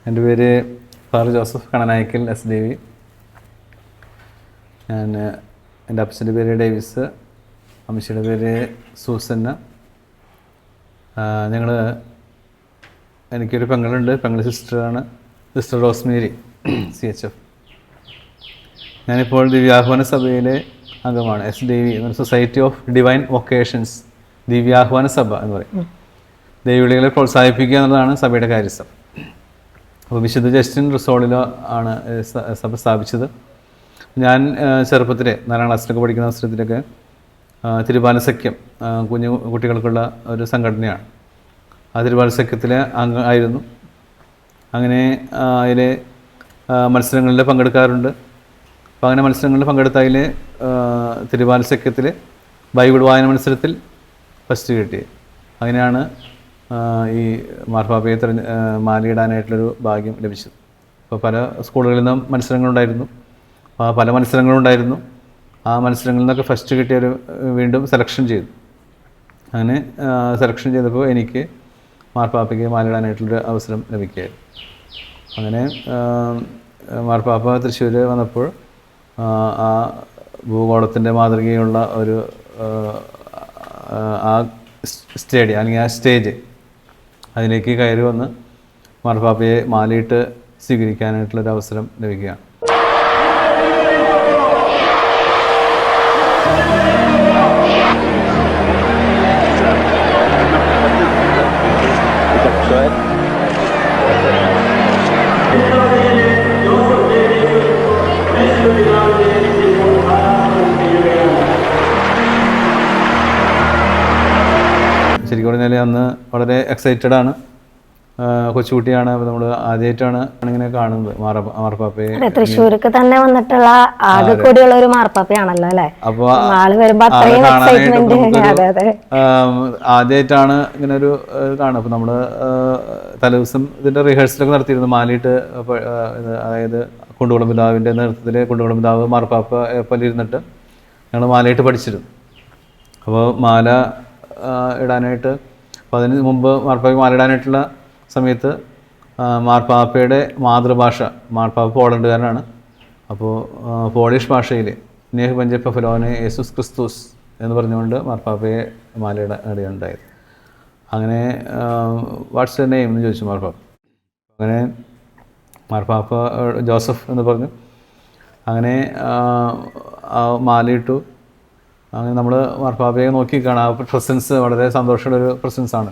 എൻ്റെ പേര് father Joseph Kananaikkal SDV. എൻ്റെ അപ്പച്ചൻ്റെ പേര് ഡേവിസ്, അമ്മച്ചിയുടെ പേര് സൂസന്ന. എനിക്കൊരു പെങ്ങളുണ്ട്, പെങ്ങൾ സിസ്റ്ററാണ്, സിസ്റ്റർ റോസ്മേരി CHF. ഞാനിപ്പോൾ ദിവ്യാഹ്വാന സഭയിലെ അംഗമാണ്. SDV എന്നൊരു സൊസൈറ്റി ഓഫ് ഡിവൈൻ വൊക്കേഷൻസ്, ദിവ്യാഹ്വാന സഭ എന്ന് പറയും. ദൈവവിളികളെ പ്രോത്സാഹിപ്പിക്കുക എന്നുള്ളതാണ് സഭയുടെ കാര്യസ്ഥം. അപ്പോൾ വിശുദ്ധ ജസ്റ്റിൻ റിസോളിലോ ആണ് സഭ സ്ഥാപിച്ചത്. ഞാൻ ചെറുപ്പത്തിൽ 4ാം ക്ലാസ്സിലൊക്കെ പഠിക്കുന്ന അവസരത്തിലൊക്കെ തിരുബാലസഖ്യം കുഞ്ഞു കുട്ടികൾക്കുള്ള ഒരു സംഘടനയാണ്. ആ തിരുബാലസഖ്യത്തിലെ അംഗമായിരുന്നു. അങ്ങനെ അതിൽ മത്സരങ്ങളിൽ പങ്കെടുക്കാറുണ്ട്. അപ്പോൾ അങ്ങനെ മത്സരങ്ങളിൽ പങ്കെടുത്തതിൽ തിരുബാലസഖ്യത്തിൽ ബൈബിൾ വായന മത്സരത്തിൽ ഫസ്റ്റ് കിട്ടി. അങ്ങനെയാണ് ഈ മാർപ്പാപ്പയെ മാലയിടാനായിട്ടുള്ളൊരു ഭാഗ്യം ലഭിച്ചത്. അപ്പോൾ പല സ്കൂളുകളിൽ നിന്നും മത്സരങ്ങളുണ്ടായിരുന്നു, പല മത്സരങ്ങളുണ്ടായിരുന്നു. ആ മത്സരങ്ങളിൽ നിന്നൊക്കെ ഫസ്റ്റ് കിട്ടിയൊരു വീണ്ടും സെലക്ഷൻ ചെയ്തു. അങ്ങനെ സെലക്ഷൻ ചെയ്തപ്പോൾ എനിക്ക് മാർപ്പാപ്പയ്ക്ക് മാലയിടാനായിട്ടുള്ളൊരു അവസരം ലഭിക്കുകയായിരുന്നു. അങ്ങനെ മാർപ്പാപ്പ തൃശ്ശൂർ വന്നപ്പോൾ ആ ഭൂഗോളത്തിൻ്റെ മാതൃകയുള്ള ഒരു ആ സ്റ്റേഡിയം അല്ലെങ്കിൽ ആ സ്റ്റേജ് അതിലേക്ക് കയറി വന്ന് മാർപ്പാപ്പയെ മാലയിട്ട് സ്വീകരിക്കാനായിട്ടുള്ളൊരു അവസരം ലഭിക്കുകയാണ്. ശരിക്കും പറഞ്ഞാൽ അന്ന് വളരെ എക്സൈറ്റഡ് ആണ്. കൊച്ചുകുട്ടിയാണ്. അപ്പോൾ നമ്മൾ ആദ്യമായിട്ടാണ് ഇങ്ങനെ കാണുന്നത് മാർപ്പാപ്പയെ. തൃശ്ശൂർക്ക് തന്നെ വന്നിട്ടുള്ള ആകെ കൂടിയുള്ള ഒരു മാർപ്പാപ്പയാണല്ലോ അല്ലേ? അപ്പോൾ ആദ്യമായിട്ടാണ് ഇങ്ങനെ ഒരു കാണുക. അപ്പോൾ നമ്മൾ തലേദിവസം ഇതിൻ്റെ റിഹേഴ്സലൊക്കെ നടത്തിയിരുന്നു. മാലയിട്ട് അതായത് കുണ്ടുകുളം പിതാവിൻ്റെ നേതൃത്വത്തിൽ കുണ്ടുകുളം പിതാവ് മാർപ്പാപ്പ പോലെ ഇരുന്നിട്ട് ഞങ്ങൾ മാലയിട്ട് പഠിച്ചിരുന്നു. അപ്പോൾ മാല ഇടാനായിട്ട്, അപ്പോൾ അതിന് മുമ്പ് മാർപ്പാപ്പയ്ക്ക് മാല ഇടാനായിട്ടുള്ള സമയത്ത് മാർപ്പാപ്പയുടെ മാതൃഭാഷ, മാർപ്പാപ്പ പോളണ്ടുകാരനാണ്. അപ്പോൾ പോളിഷ് ഭാഷയിൽ നേഹ് പഞ്ച പഫലോനെ യേസുസ് ക്രിസ്തുസ് എന്ന് പറഞ്ഞുകൊണ്ട് മാർപ്പാപ്പയെ മാലയിടുകയുണ്ടായത്. അങ്ങനെ വാട്ട്സ് യുവർ നെയിം എന്ന് ചോദിച്ചു മാർപ്പാപ്പ. അങ്ങനെ മാർപ്പാപ്പ ജോസഫ് എന്ന് പറഞ്ഞു. അങ്ങനെ മാലയിട്ടു. അങ്ങനെ നമ്മൾ മാർപ്പാപ്പയെ നോക്കി കാണാം. ആ പ്രസൻസ് വളരെ സന്തോഷമുള്ളൊരു പ്രസൻസാണ്.